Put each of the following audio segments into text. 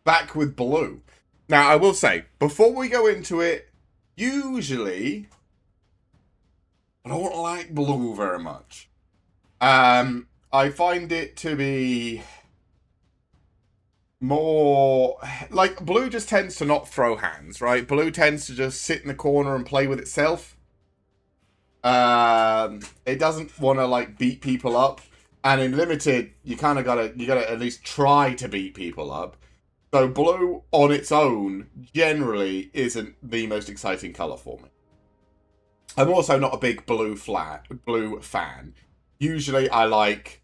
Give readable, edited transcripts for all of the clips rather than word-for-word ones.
back with blue. Now, I will say, before we go into it, usually I don't like blue very much. I find it to be more like blue just tends to not throw hands, right? Blue tends to just sit in the corner and play with itself. It doesn't want to like beat people up, and in limited, you kind of gotta at least try to beat people up. So blue on its own generally isn't the most exciting color for me. I'm also not a big blue fan. Usually, I like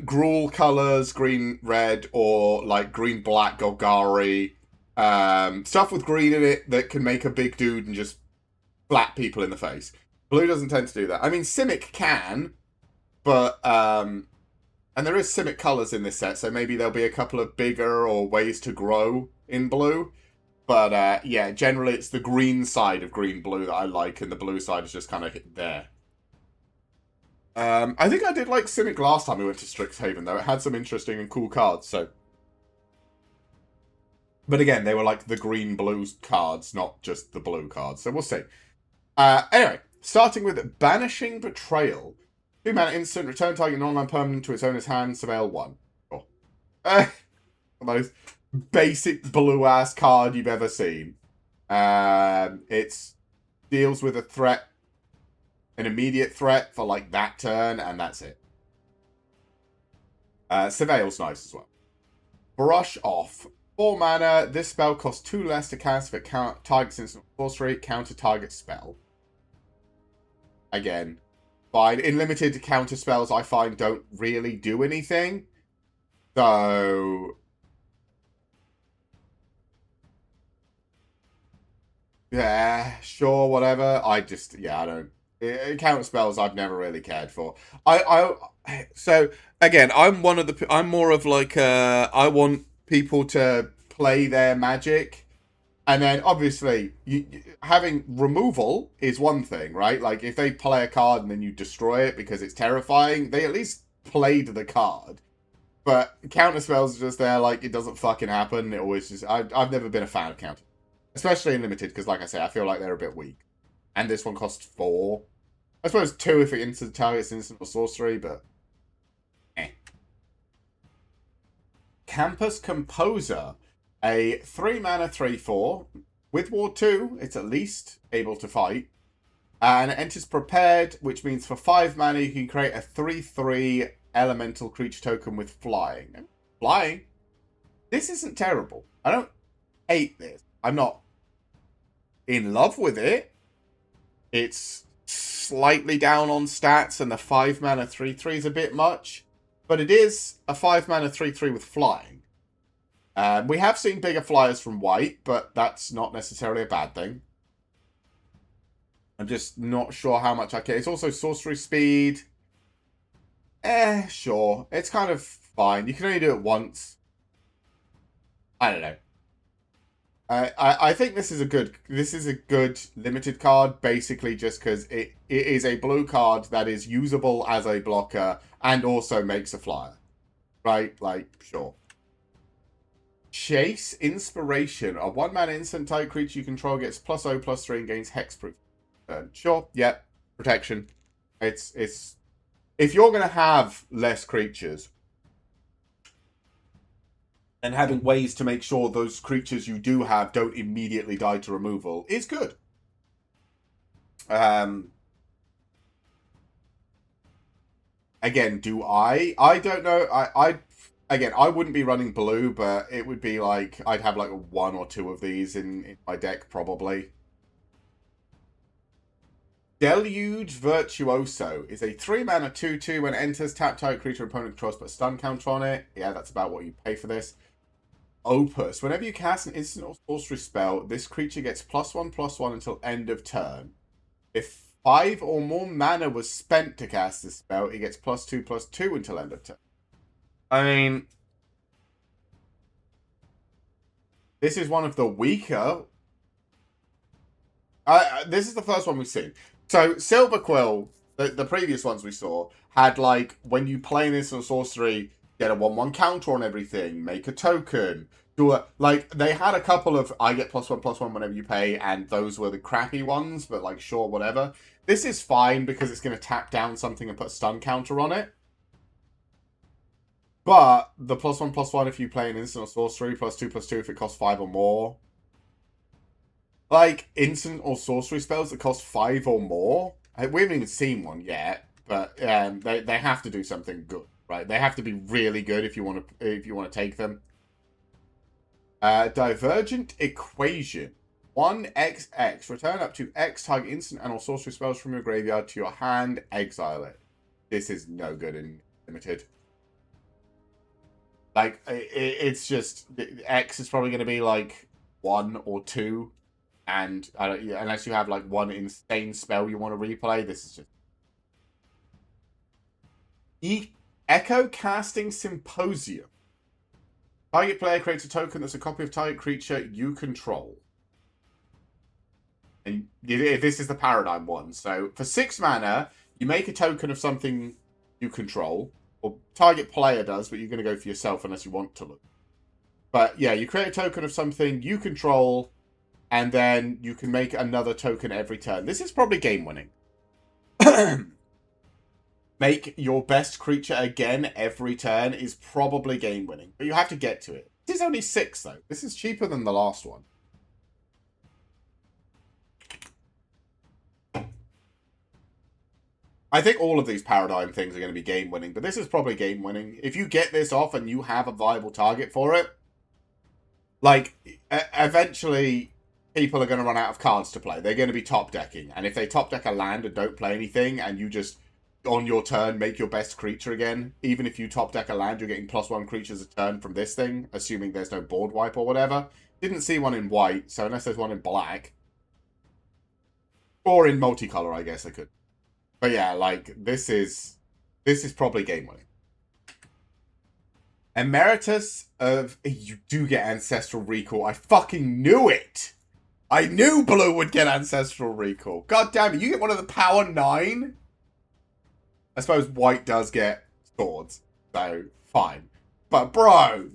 gruel colors, green, red, or like green, black, Golgari. Stuff with green in it that can make a big dude and just flat people in the face. Blue doesn't tend to do that. I mean, Simic can, but and there is Simic colors in this set, so maybe there'll be a couple of bigger or ways to grow in blue. But yeah, generally it's the green side of green-blue that I like, and the blue side is just kind of there. I think I did like Simic last time we went to StrixHaven, though. It had some interesting and cool cards, so... But again, they were like the green-blue cards, not just the blue cards, so we'll see. Anyway, starting with Banishing Betrayal. 2-mana instant, return target non-land permanent to its owner's hand, surveil 1. Oh. Most basic blue-ass card you've ever seen. It deals with a threat, an immediate threat for like that turn, and that's it. Surveil's nice as well. Brush Off. 4 mana, this spell costs 2 less to cast if it targets instant sorcery, counter target spell. Again, fine. In limited, counter spells I find don't really do anything. So... yeah, sure, whatever. I don't. Counter spells I've never really cared for. So again, I'm more of like I want people to play their Magic, and then obviously having removal is one thing, right? Like if they play a card and then you destroy it because it's terrifying, they at least played the card. But counter spells are just there, like it doesn't fucking happen. It always just I've never been a fan of counter. Especially in limited, because like I say, I feel like they're a bit weak. And this one costs 4. I suppose 2 if it targets instant or sorcery, but... eh. Campus Composer. A 3-mana 3/4. With Ward 2, it's at least able to fight. And it enters prepared, which means for 5 mana you can create a 3/3 elemental creature token with flying. Flying? This isn't terrible. I don't hate this. I'm not in love with it. It's slightly down on stats, and the 5 mana 3/3 is a bit much. But it is a 5 mana 3/3 with flying. We have seen bigger flyers from white, but that's not necessarily a bad thing. I'm just not sure how much I care. It's also sorcery speed. Sure. It's kind of fine. You can only do it once. I don't know. I think this is a good limited card, basically just because it is a blue card that is usable as a blocker and also makes a flyer. Right? Like, sure. Chase Inspiration. A 1-mana instant type creature you control gets +0/+3 and gains hexproof. Sure, yeah. Protection. It's if you're gonna have less creatures, and having ways to make sure those creatures you do have don't immediately die to removal is good. Again, do I? I don't know. Again, I wouldn't be running blue, but it would be like I'd have like 1 or 2 of these in my deck probably. Deluge Virtuoso is a 3-mana 2/2. When it enters, tap target creature opponent controls, put a stun counter on it. Yeah, that's about what you pay for this. Opus. Whenever you cast an instant or sorcery spell, this creature gets +1/+1 until end of turn. If 5 or more mana was spent to cast this spell, it gets +2/+2 until end of turn. I mean, this is one of the weaker. This is the first one we've seen. So Silver Quill, the previous ones we saw, had like when you play this on sorcery, get a 1/1 counter on everything, make a token, Sure. Like, they had a couple of I get +1/+1 whenever you pay, and those were the crappy ones, but like, sure, whatever. This is fine because it's going to tap down something and put a stun counter on it. But the +1/+1 if you play an instant or sorcery, +2/+2 if it costs 5 or more. Like, instant or sorcery spells that cost 5 or more. We haven't even seen one yet, but they have to do something good, right? They have to be really good if you want to take them. Divergent Equation. 1xx. Return up to X target instant and or sorcery spells from your graveyard to your hand. Exile it. This is no good in limited. Like, it's just... X is probably going to be, like, 1 or 2. And unless you have, like, one insane spell you want to replay, this is just... Echo Casting Symposium. Target player creates a token that's a copy of target creature you control. And this is the paradigm one. So, for 6 mana, you make a token of something you control. Or target player does, but you're going to go for yourself unless you want to look. But, yeah, you create a token of something you control, and then you can make another token every turn. This is probably game-winning. Make your best creature again every turn is probably game-winning. But you have to get to it. This is only 6, though. This is cheaper than the last one. I think all of these paradigm things are going to be game-winning. But this is probably game-winning. If you get this off and you have a viable target for it, like, eventually people are going to run out of cards to play. They're going to be top-decking. And if they top-deck a land and don't play anything, and you just... on your turn, make your best creature again. Even if you top deck a land, you're getting +1 creatures a turn from this thing, assuming there's no board wipe or whatever. Didn't see one in white, so unless there's one in black. Or in multicolor, I guess I could. But yeah, like, this is probably game winning. Emeritus of... You do get Ancestral Recall. I fucking knew it! I knew Blue would get Ancestral Recall. God damn it, you get one of the power 9? I suppose white does get swords, so fine. But bro,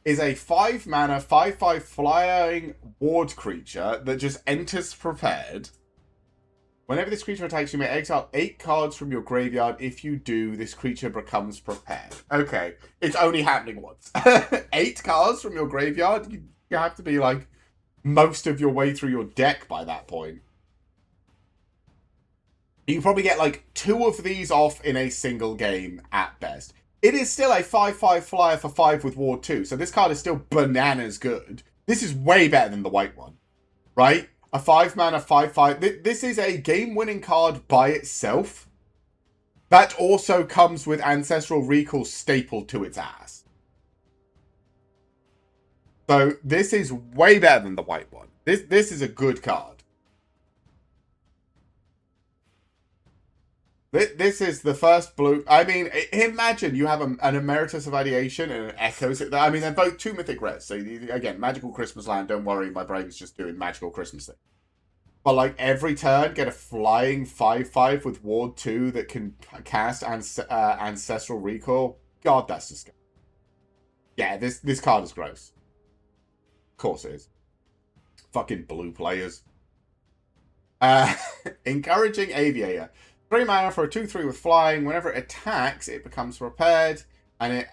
is a 5 mana, 5/5 flying ward creature that just enters prepared. Whenever this creature attacks, you may exile 8 cards from your graveyard. If you do, this creature becomes prepared. Okay, it's only happening once. 8 cards from your graveyard? You have to be like most of your way through your deck by that point. You can probably get like 2 of these off in a single game at best. It is still a 5/5 flyer for 5 with Ward 2, so this card is still bananas good. This is way better than the white one, right? A 5 mana 5/5. This is a game-winning card by itself. That also comes with Ancestral Recall stapled to its ass. So this is way better than the white one. This is a good card. This is the first blue... I mean, imagine you have an Emeritus of Ideation and an Echoes. I mean, they're both 2 mythic rares. So, again, Magical Christmas Land. Don't worry, my brain's just doing Magical Christmas thing. But, like, every turn, get a flying 5/5 with Ward 2 that can cast Ancestral Recall. God, that's disgusting. Yeah, this card is gross. Of course it is. Fucking blue players. Encouraging Aviator. 3 mana for a 2/3 with flying. Whenever it attacks, it becomes prepared. And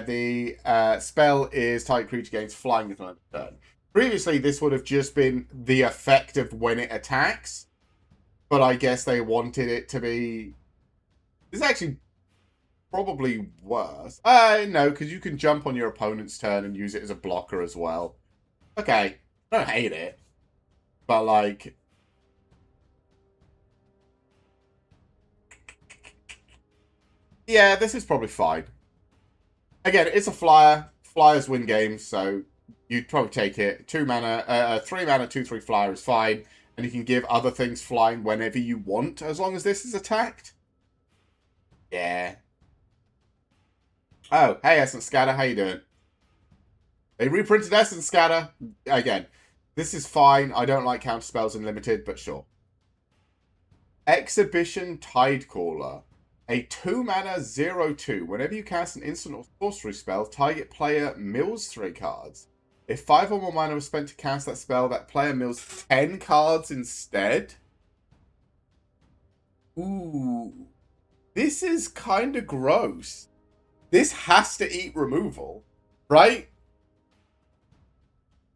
the spell is target creature gains flying until end of turn. Previously, this would have just been the effect of when it attacks. But I guess they wanted it to be... This is actually probably worse. No, because you can jump on your opponent's turn and use it as a blocker as well. Okay, I don't hate it. But, like... Yeah, this is probably fine. Again, it's a flyer. Flyers win games, so you'd probably take it. 2 mana, 3 mana, 2/3 flyer is fine. And you can give other things flying whenever you want, as long as this is attacked. Yeah. Oh, hey, Essence Scatter, how you doing? They reprinted Essence Scatter. Again, this is fine. I don't like counterspells in limited, but sure. Exhibition Tidecaller. A 2-mana 0/2. Whenever you cast an instant or sorcery spell, target player mills 3 cards. If 5 or more mana was spent to cast that spell, that player mills 10 cards instead. Ooh. This is kind of gross. This has to eat removal, right?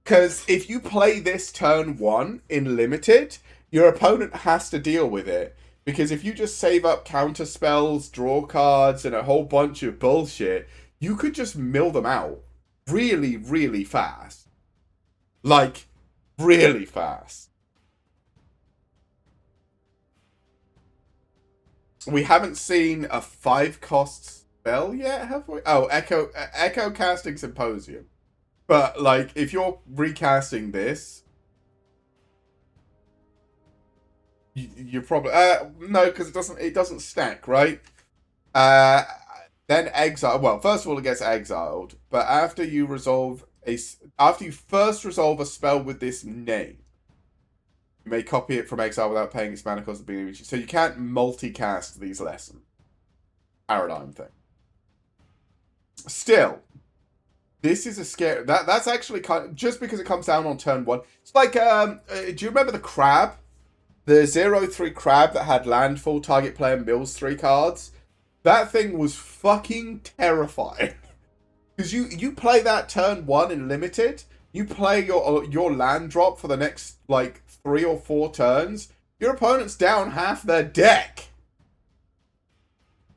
Because if you play this turn 1 in limited, your opponent has to deal with it. Because if you just save up counter spells, draw cards, and a whole bunch of bullshit, you could just mill them out really, really fast. Like, really fast. We haven't seen a 5-cost spell yet, have we? Oh, Echo Casting Symposium. But, like, if you're recasting this, you're probably no, because it doesn't stack, right? Then exile. Well, first of all, it gets exiled, but after you first resolve a spell with this name, you may copy it from exile without paying its mana cost at the beginning of each. So you can't multicast these lessons. Paradigm thing. Still, this is a scary. That's actually kind of, just because it comes down on turn 1. It's like do you remember the crab? The 0/3 crab that had landfall, target player mills 3 cards. That thing was fucking terrifying. Because you play that turn 1 in limited, you play your land drop for the next, like, 3 or 4 turns, your opponent's down half their deck.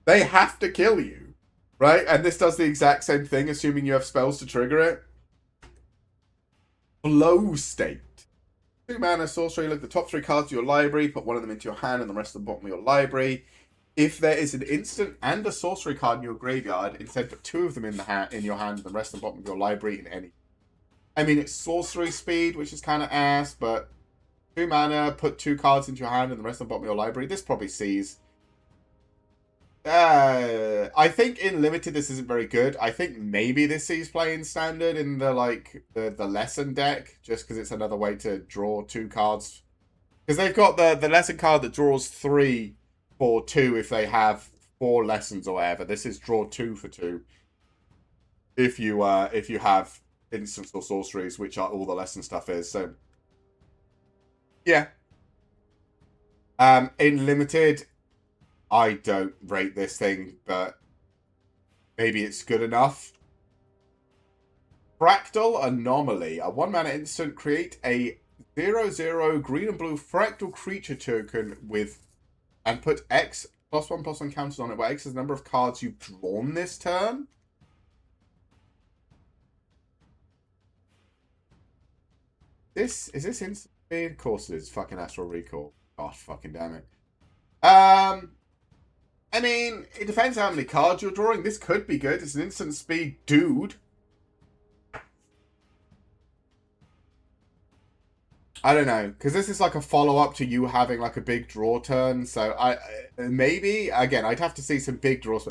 They have to kill you, right? And this does the exact same thing, assuming you have spells to trigger it. Flow State. 2 mana sorcery, look at the top 3 cards of your library, put one of them into your hand and the rest at the bottom of your library. If there is an instant and a sorcery card in your graveyard, instead put 2 of them in your hand and the rest at the bottom of your library in any. I mean, it's sorcery speed, which is kind of ass, but 2 mana, put 2 cards into your hand and the rest at the bottom of your library. This probably sees. I think in limited this isn't very good. I think maybe this sees play in standard in the lesson deck, just because it's another way to draw 2 cards. Because they've got the lesson card that draws 3 for 2 if they have 4 lessons or whatever. This is draw 2 for 2. If you have instants or sorceries, which are all the lesson stuff is. So yeah. In limited, I don't rate this thing, but maybe it's good enough. Fractal Anomaly. A 1-mana instant. Create a 0/0 green and blue fractal creature token and put X +1/+1 counters on it, where X is the number of cards you've drawn this turn. Is this instant speed? Of course it is. Fucking Astral Recall. God fucking damn it. I mean, it depends how many cards you're drawing. This could be good. It's an instant speed dude. I don't know, because this is like a follow-up to you having like a big draw turn. So maybe again, I'd have to see some big draws.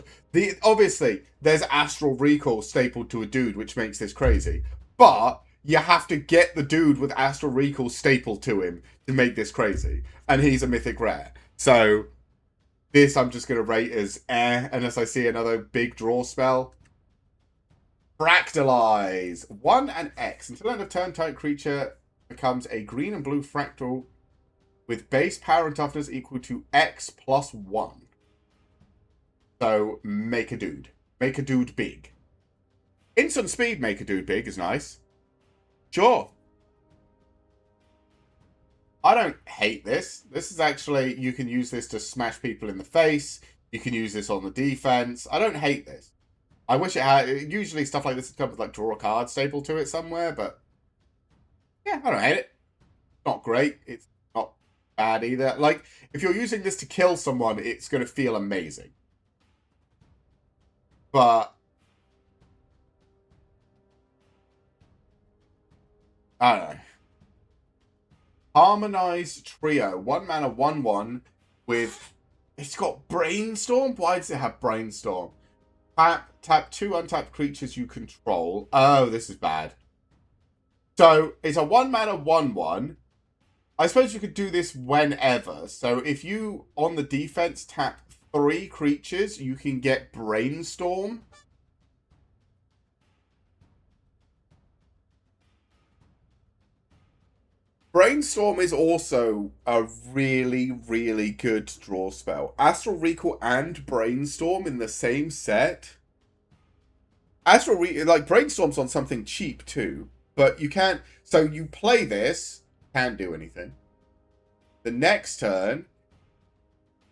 Obviously, there's Astral Recall stapled to a dude, which makes this crazy. But you have to get the dude with Astral Recall stapled to him to make this crazy, and he's a mythic rare. So this I'm just going to rate as unless I see another big draw spell. Fractalize. 1 and X. Until end of turn, target creature becomes a green and blue fractal with base power and toughness equal to X +1. So make a dude. Make a dude big. Instant speed make a dude big is nice. Sure. I don't hate this. This is actually, you can use this to smash people in the face. You can use this on the defense. I don't hate this. I wish it had, usually stuff like this comes with like draw a card stapled to it somewhere, but yeah, I don't hate it. Not great. It's not bad either. Like, if you're using this to kill someone, it's going to feel amazing. But I don't know. Harmonize Trio. 1 mana, 1/1 with... It's got Brainstorm? Why does it have Brainstorm? Tap 2 untapped creatures you control. Oh, this is bad. So, it's a 1 mana, 1/1. I suppose you could do this whenever. So, if you, on the defense, tap 3 creatures, you can get Brainstorm. Brainstorm is also a really, really good draw spell. Astral Recall and Brainstorm in the same set. Like, Brainstorm's on something cheap too, but you can't. So you play this, can't do anything. The next turn,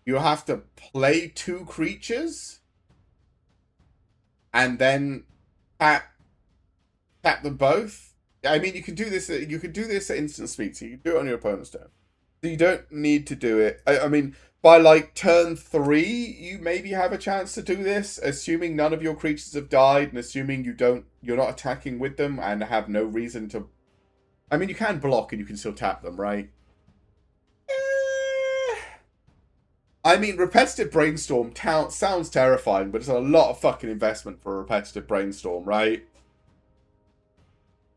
you have to play 2 creatures, and then tap them both. I mean, you can do this. You can do this at instant speed, so you can do it on your opponent's turn. So you don't need to do it. I mean, by like turn 3, you maybe have a chance to do this, assuming none of your creatures have died, and assuming you're not attacking with them and have no reason to. I mean, you can block and you can still tap them, right? I mean, repetitive brainstorm sounds terrifying, but it's a lot of fucking investment for a repetitive brainstorm, right?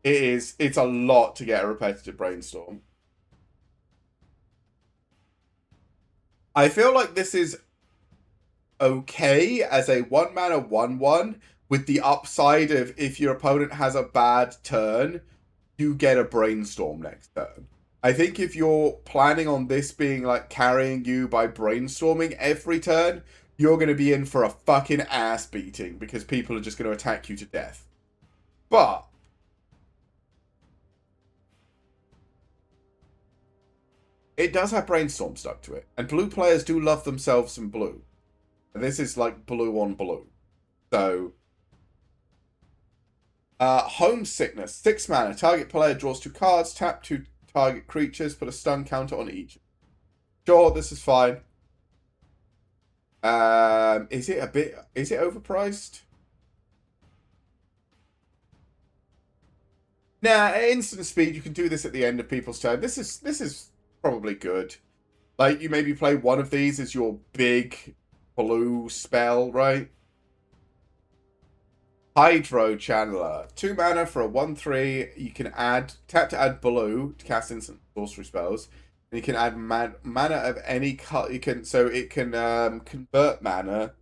It's a lot to get a repetitive brainstorm. I feel like this is okay as a 1-mana 1/1 with the upside of if your opponent has a bad turn, you get a brainstorm next turn. I think if you're planning on this being like carrying you by brainstorming every turn, you're going to be in for a fucking ass beating because people are just going to attack you to death. But it does have brainstorm stuck to it. And blue players do love themselves some blue. And this is like blue on blue. So Homesickness, 6 mana. Target player draws 2 cards, tap 2 target creatures, put a stun counter on each. Sure, this is fine. Is it overpriced? Nah, at instant speed, you can do this at the end of people's turn. This is probably good. Like, you maybe play one of these as your big blue spell, right? Hydro Channeler. 2 mana for a 1/3. You can tap to add blue to cast instant sorcery spells. And you can add mana of any color. It can convert mana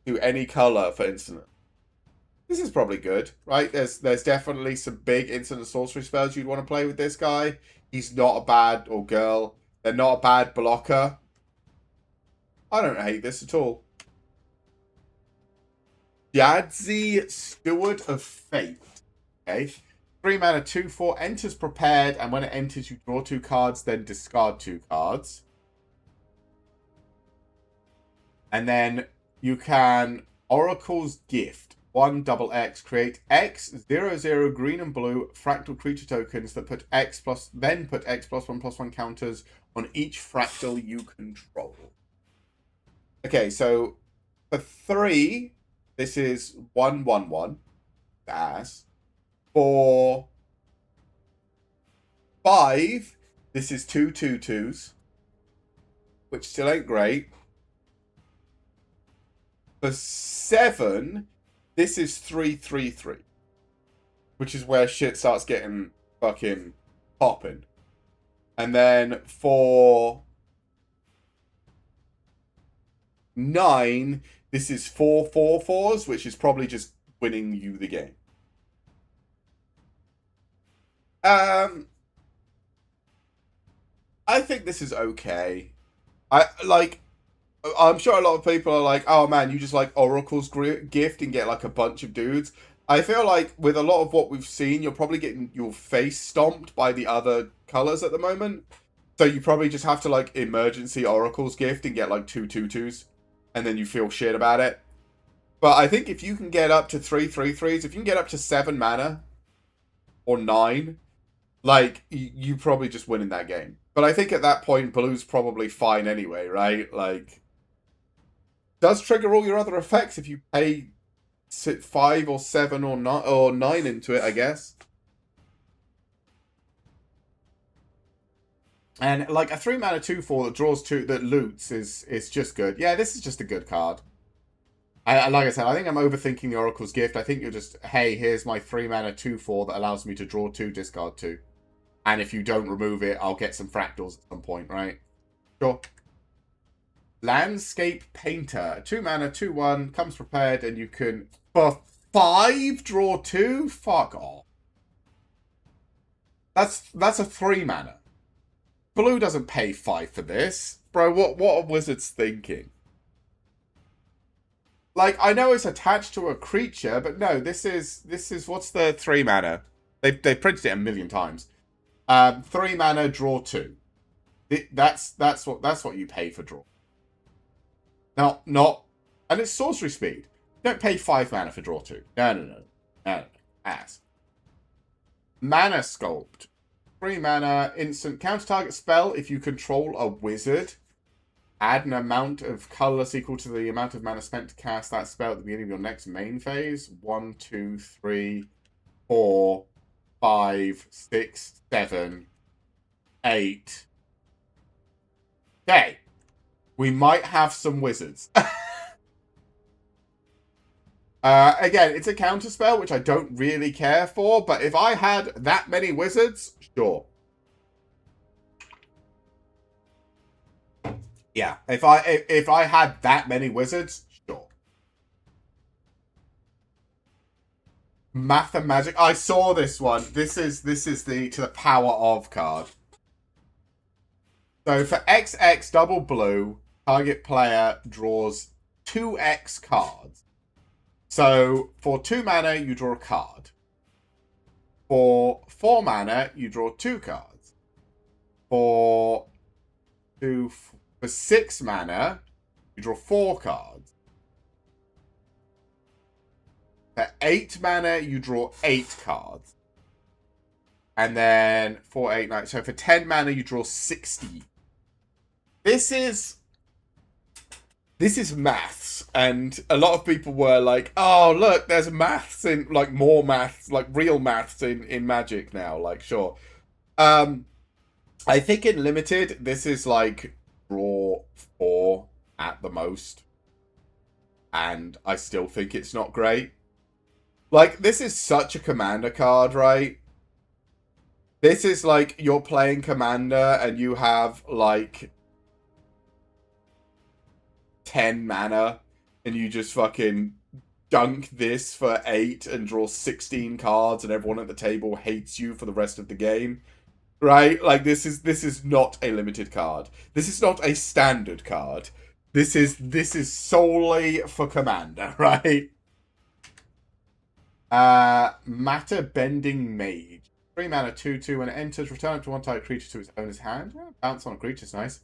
to any color for instant. This is probably good, right? There's definitely some big instant sorcery spells you'd want to play with this guy. He's not a bad, or girl. They're not a bad blocker. I don't hate this at all. Jadzi, Steward of Fate. Okay. 3 mana, 2/4, enters prepared, and when it enters, you draw 2 cards, then discard 2 cards. And then you can Oracle's Gift. 1XX, create X, 0/0, green and blue, fractal creature tokens that put X plus, then put X +1/+1 counters on each fractal you control. Okay, so for 3, this is 1/1/1. Ass. For 5, this is 2 2/2s, which still ain't great. For 7, this is 3 3/3, which is where shit starts getting fucking popping. And then for 9, this is 4 4/4s, which is probably just winning you the game. I think this is okay. I'm sure a lot of people are like, oh man, you just like Oracle's Gift and get like a bunch of dudes. I feel like with a lot of what we've seen, you're probably getting your face stomped by the other colors at the moment. So you probably just have to like emergency Oracle's Gift and get like 2 2/2s. And then you feel shit about it. But I think if you can get up to 3 3/3s, if you can get up to 7 mana or 9, like, you probably just win in that game. But I think at that point, blue's probably fine anyway, right? Like, does trigger all your other effects if you pay 5 or 7 or 9 into it, I guess. And like a 3 mana 2/4 that draws 2 that loots is just good. Yeah, this is just a good card. Like I said, I think I'm overthinking the Oracle's Gift. I think you're just, hey, here's my 3 mana 2/4 that allows me to draw 2, discard 2. And if you don't remove it, I'll get some fractals at some point, right? Sure. Landscape Painter. 2 mana, 2/1, comes prepared, and you can, for 5, draw 2? Fuck off. That's a 3 mana. Blue doesn't pay 5 for this. Bro, what are Wizards thinking? Like, I know it's attached to a creature, but no, this is what's the 3 mana? They've printed it a million times. 3 mana, draw 2. That's what you pay for draw. Now, and it's sorcery speed. You don't pay 5 mana for draw 2. No. Ass. Mana Sculpt. 3 mana, instant. Counter target spell if you control a wizard. Add an amount of colorless equal to the amount of mana spent to cast that spell at the beginning of your next main phase. 1, 2, 3, 4, 5, 6, 7, 8. Okay. We might have some wizards. Again, it's a counter spell, which I don't really care for, but if I had that many wizards, sure. Yeah, if I had that many wizards, sure. Math and Magic. I saw this one. This is the to the power of card. So for XX double blue, target player draws 2x cards. So for 2 mana, you draw a card. For 4 mana, you draw 2 cards. For 6 mana, you draw 4 cards. For 8 mana, you draw 8 cards. And then 4, 8, 9. So for 10 mana, you draw 60. This is maths, and a lot of people were like, "Oh, look, there's maths in like more maths, like real maths in Magic now." Like, sure. I think in limited, this is like draw 4 at the most, and I still think it's not great. Like, this is such a commander card, right? This is like you're playing commander and you have like 10 mana and you just fucking dunk this for 8 and draw 16 cards and everyone at the table hates you for the rest of the game, right? Like, this is not a limited card. This is not a standard card. This is solely for commander, right? Matter Bending Mage. 3 mana, 2/2. When it enters, return up to one target creature to its owner's hand. Bounce on a creature's nice.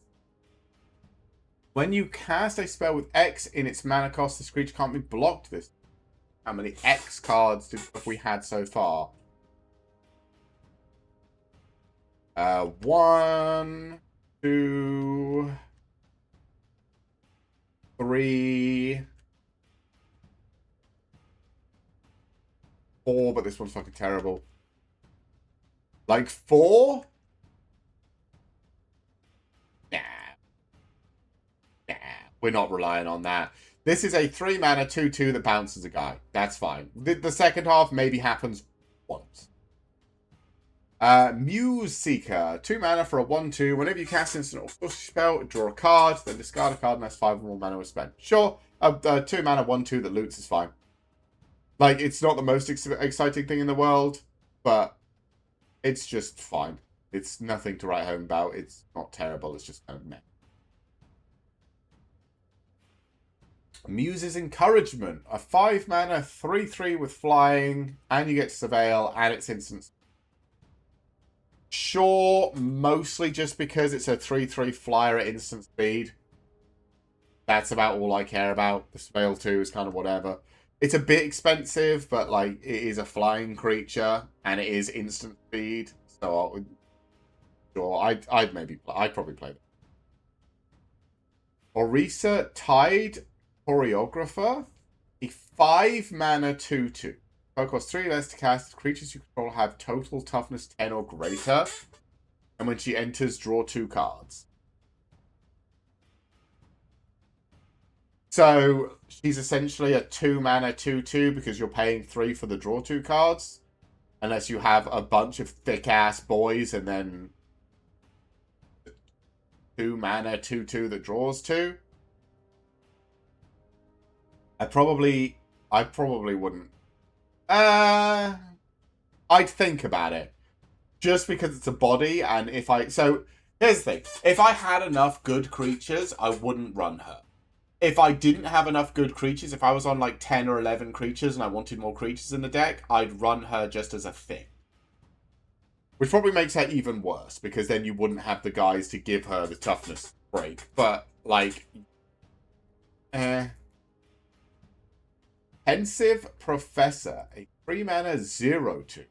When you cast a spell with X in its mana cost, this creature can't be blocked this. How many X cards have we had so far? 1, 2, 3, 4, but this one's fucking terrible. Like 4? Nah. We're not relying on that. This is a 3 mana 2/2 that bounces a guy. That's fine. The second half maybe happens once. Muse Seeker. 2 mana for a 1/2. Whenever you cast instant or sorcery spell, draw a card, then discard a card and has 5 or more mana was spent. Sure, 2 mana 1/2 that loots is fine. Like, it's not the most exciting thing in the world, but it's just fine. It's nothing to write home about. It's not terrible. It's just kind of meh. Muse's Encouragement. A 5 mana 3/3 with flying, and you get to Surveil, and it's instant. Sure, mostly just because it's a 3/3 flyer at instant speed. That's about all I care about. The Surveil 2 is kind of whatever. It's a bit expensive, but like, it is a flying creature, and it is instant speed. So, I'd probably play it. Orisa Tide Choreographer. A 5 mana 2/2. Costs 3 less to cast. Creatures you control have total toughness 10 or greater. And when she enters, draw 2 cards. So she's essentially a 2 mana 2/2 because you're paying 3 for the draw 2 cards. Unless you have a bunch of thick ass boys and then 2 mana 2/2 that draws 2. I probably wouldn't. I'd think about it. Just because it's a body, and so, here's the thing. If I had enough good creatures, I wouldn't run her. If I didn't have enough good creatures, if I was on like 10 or 11 creatures and I wanted more creatures in the deck, I'd run her just as a thing. Which probably makes her even worse, because then you wouldn't have the guys to give her the toughness break. But, like... Pensive Professor, a 3-mana 0/2.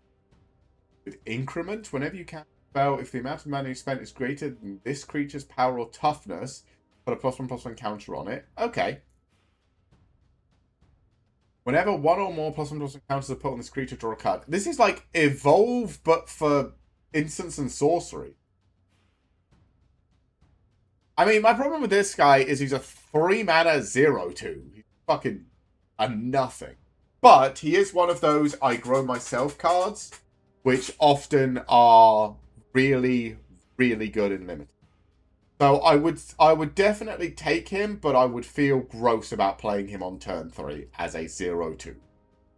With increment, whenever you cast a spell, if the amount of mana you spent is greater than this creature's power or toughness, put a +1/+1 counter on it. Okay. Whenever one or more +1/+1 counters are put on this creature, draw a card. This is like Evolve, but for instants and sorcery. I mean, my problem with this guy is he's a 3-mana 0/2. He's fucking a nothing. But he is one of those I grow myself cards, which often are really, really good in limited. So I would definitely take him, but I would feel gross about playing him on turn 3 as a 0/2.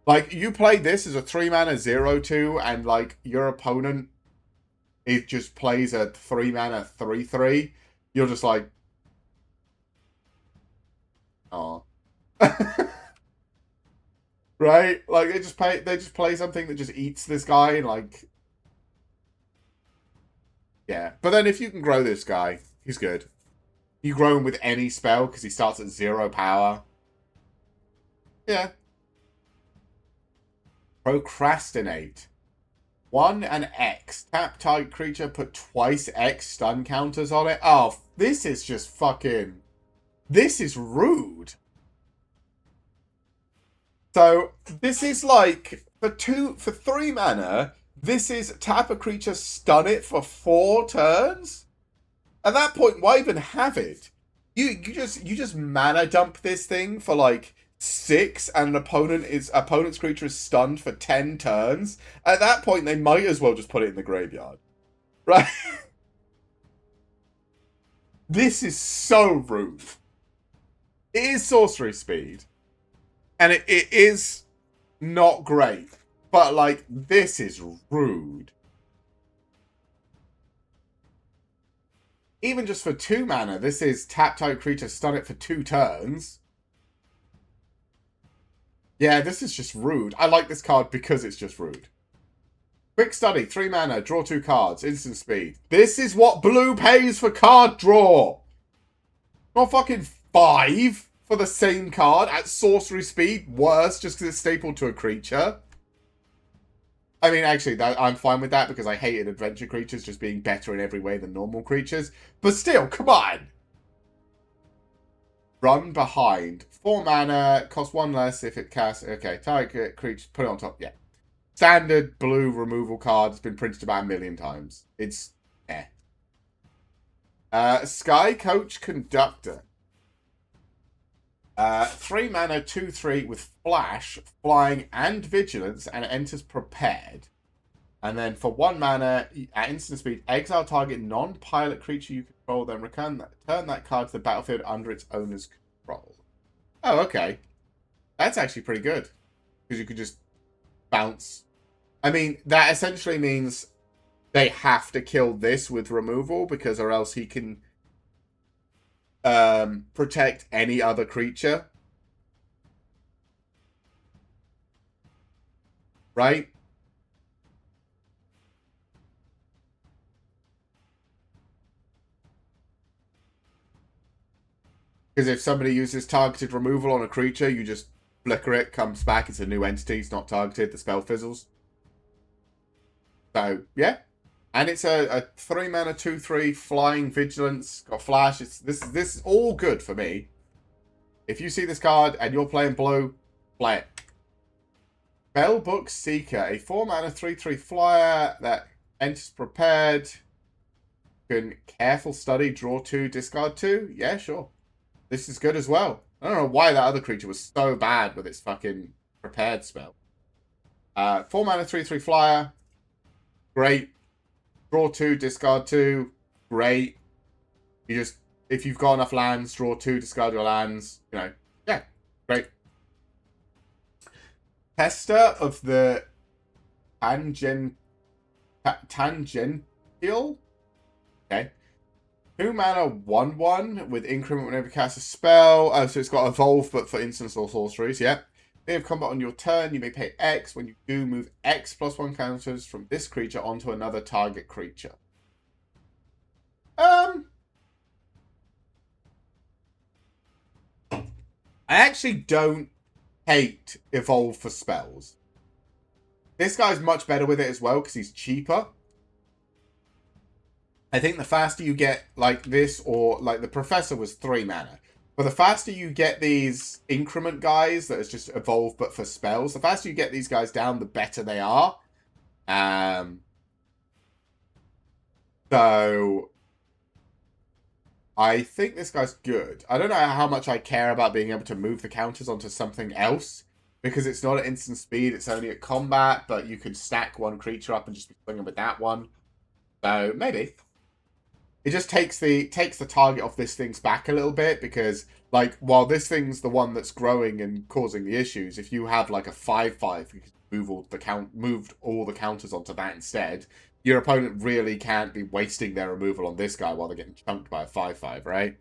Like, you play this as a 3-mana 0/2, and like your opponent it just plays a 3-mana 3/3. You're just like, oh. Right? Like they just play something that just eats this guy, and like, yeah. But then if you can grow this guy, he's good. You grow him with any spell because he starts at 0 power. Yeah. Procrastinate. 1 and X. Tap target creature, put twice X stun counters on it. Oh, this is just fucking... This is rude. So, this is like, for 3 mana, this is tap a creature, stun it for 4 turns? At that point, why even have it? You just mana dump this thing for like 6, and opponent's creature is stunned for 10 turns. At that point, they might as well just put it in the graveyard. Right? This is so rude. It is sorcery speed. And it is not great. But, like, this is rude. Even just for 2 mana, this is tap target creature, stun it for 2 turns. Yeah, this is just rude. I like this card because it's just rude. Quick Study, 3 mana, draw 2 cards, instant speed. This is what blue pays for card draw. Not fucking 5 for the same card at sorcery speed. Worse, just because it's stapled to a creature. I mean, actually, I'm fine with that because I hated adventure creatures just being better in every way than normal creatures. But still, come on! Run Behind. 4 mana, cost 1 less if it casts... Okay, target creature, put it on top. Yeah. Standard blue removal card. It's been printed about 1 million times. It's... Sky Coach Conductor. 3 mana, 2/3 with Flash, Flying, and Vigilance, and it enters prepared. And then for 1 mana, at instant speed, exile target non-pilot creature you control, then return that card to the battlefield under its owner's control. Oh, okay. That's actually pretty good. Because you could just bounce. I mean, that essentially means they have to kill this with removal, because or else he can protect any other creature. Right? Because if somebody uses targeted removal on a creature, you just flicker it, comes back, it's a new entity, it's not targeted, the spell fizzles. So, yeah. And it's a 3 mana 2/3 flying vigilance, got flash. This is all good for me. If you see this card and you're playing blue, play it. Spellbook Seeker, a 4 mana 3/3 flyer that enters prepared. Can careful study, draw 2, discard 2. Yeah, sure. This is good as well. I don't know why that other creature was so bad with its fucking prepared spell. 4 mana 3/3 flyer. Great. Draw 2, discard 2. Great. You just, if you've got enough lands, draw 2, discard your lands. You know, yeah, great. Tester of the Tangential. Okay. 2 mana, 1/1 with increment whenever you cast a spell. Oh, so it's got evolve, but for instants or sorceries. Yep. Beginning of combat on your turn, you may pay X. When you do, move X +1 counters from this creature onto another target creature. I actually don't hate evolve for spells. This guy's much better with it as well because he's cheaper. I think the faster you get like this, or like the Professor was 3 mana. But the faster you get these increment guys that is just evolve but for spells, the faster you get these guys down, the better they are. So I think this guy's good. I don't know how much I care about being able to move the counters onto something else, because it's not at instant speed, it's only at combat, but you can stack one creature up and just be swinging with that one. So maybe. It just takes the target off this thing's back a little bit, because like while this thing's the one that's growing and causing the issues, if you have like a 5/5, you can moved all the counters onto that instead. Your opponent really can't be wasting their removal on this guy while they're getting chunked by a 5/5, right?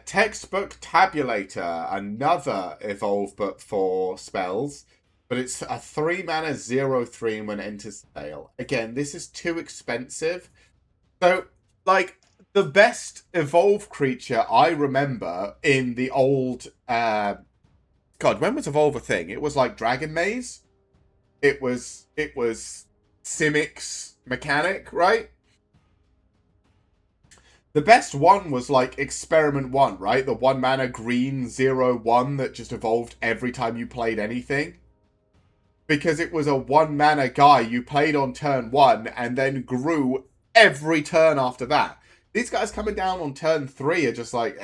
Textbook Tabulator, another evolve but for spells. But it's a 3 mana 0/3 when it enters sale. Again, this is too expensive. So, like, the best evolve creature I remember in the old... God, when was evolve a thing? It was like Dragon Maze. It was Simic's mechanic, right? The best one was like Experiment 1, right? The 1 mana green 0/1 that just evolved every time you played anything. Because it was a 1 mana guy you played on turn 1 and then grew every turn after that. These guys coming down on turn 3 are just like,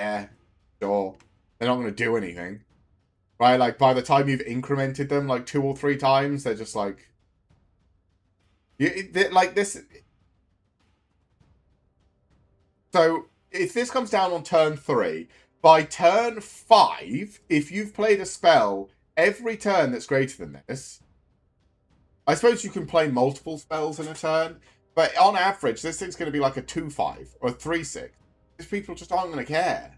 sure. They're not going to do anything. Right? Like, by the time you've incremented them like 2 or 3 times, they're just like... like this... So, if this comes down on turn 3, by turn 5, if you've played a spell every turn that's greater than this... I suppose you can play multiple spells in a turn, but on average, this thing's going to be like a 2/5 or a 3/6. These people just aren't going to care.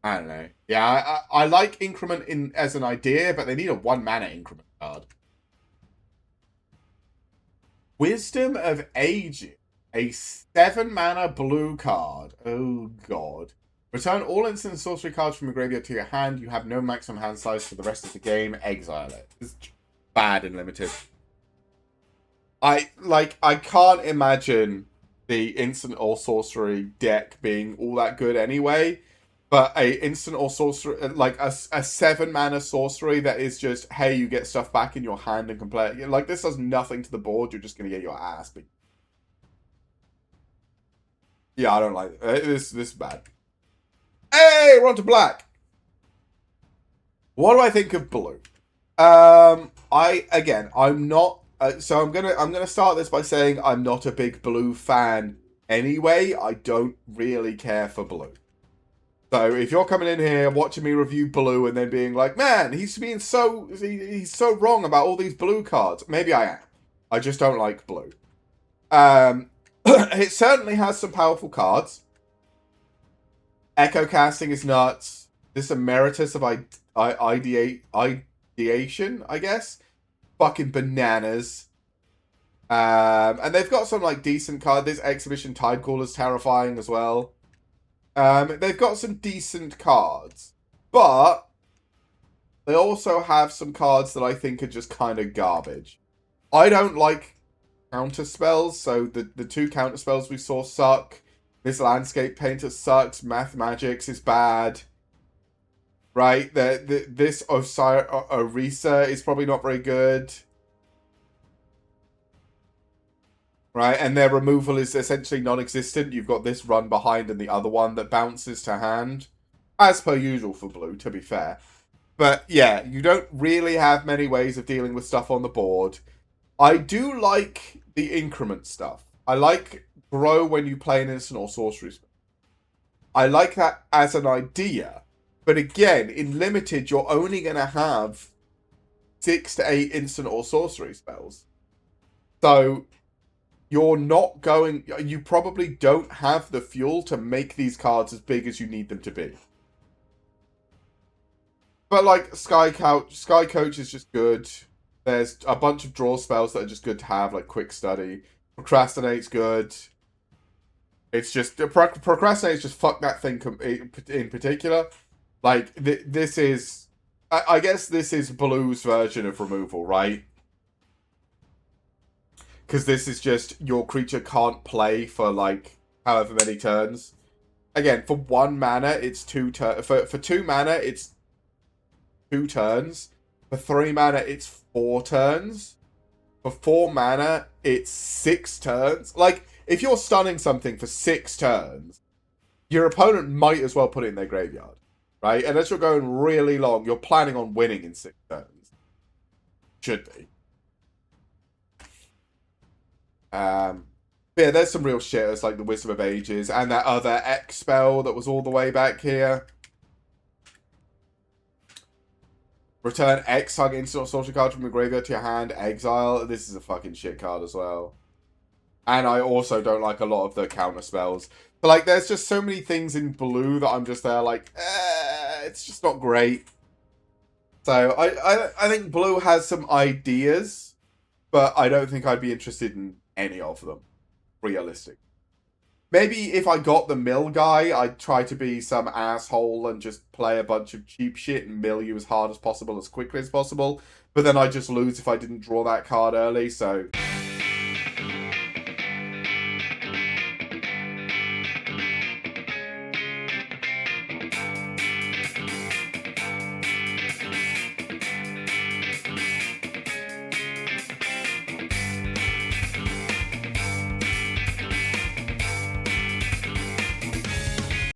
I don't know. Yeah, I like increment in as an idea, but they need a 1 mana increment card. Wisdom of Ages, a 7 mana blue card. Oh god. Return all instant and sorcery cards from your graveyard to your hand. You have no maximum hand size for the rest of the game. Exile it. It's bad and limited. I can't imagine the instant or sorcery deck being all that good anyway. But a instant or sorcery, like a 7 mana sorcery that is just, hey, you get stuff back in your hand and can play it. Like, this does nothing to the board. You're just going to get your ass beat. Yeah, I don't like it. This is bad. Hey, we're on to black. What do I think of blue? I'm not. So I'm gonna start this by saying I'm not a big blue fan anyway. I don't really care for blue. So if you're coming in here watching me review blue and then being like, man, he's so wrong about all these blue cards. Maybe I am. I just don't like blue. It certainly has some powerful cards. Echo casting is nuts. This emeritus of ideation, I guess. Fucking bananas. And they've got some like decent cards. This Exhibition Tidecaller's terrifying as well. They've got some decent cards. But they also have some cards that I think are just kind of garbage. I don't like counter spells, so the 2 counter spells we saw suck. This Landscape Painter sucks. Math Magix is bad. Right? This Orisa is probably not very good. Right? And their removal is essentially non-existent. You've got this run behind and the other one that bounces to hand. As per usual for blue, to be fair. But yeah, you don't really have many ways of dealing with stuff on the board. I do like the increment stuff. I like grow when you play an instant or sorcery spell. I like that as an idea. But again, in limited, you're only going to have 6 to 8 instant or sorcery spells. So you're not going... You probably don't have the fuel to make these cards as big as you need them to be. But, like, Sky Coach is just good. There's a bunch of draw spells that are just good to have, like Quick Study. Procrastinate's good. It's just... Procrastinate's just fuck that thing in particular. Like, this is... I guess this is Blue's version of removal, right? Because this is just your creature can't play for, like, however many turns. Again, for 1 mana, it's 2 turns. For 2 mana, it's 2 turns. For 3 mana, it's 4 turns. For 4 mana, it's 6 turns. Like, if you're stunning something for 6 turns, your opponent might as well put it in their graveyard. Right? And as you're going really long, you're planning on winning in 6 turns. Should be. Yeah, there's some real shit. It's like the Wisdom of Ages and that other X spell that was all the way back here. Return X target instant or sorcery card from the graveyard to your hand. Exile. This is a fucking shit card as well. And I also don't like a lot of the counter spells. But like, there's just so many things in blue that I'm just there like, it's just not great. So I think blue has some ideas, but I don't think I'd be interested in any of them. Realistic. Maybe if I got the mill guy, I'd try to be some asshole and just play a bunch of cheap shit and mill you as hard as possible, as quickly as possible. But then I just lose if I didn't draw that card early, so...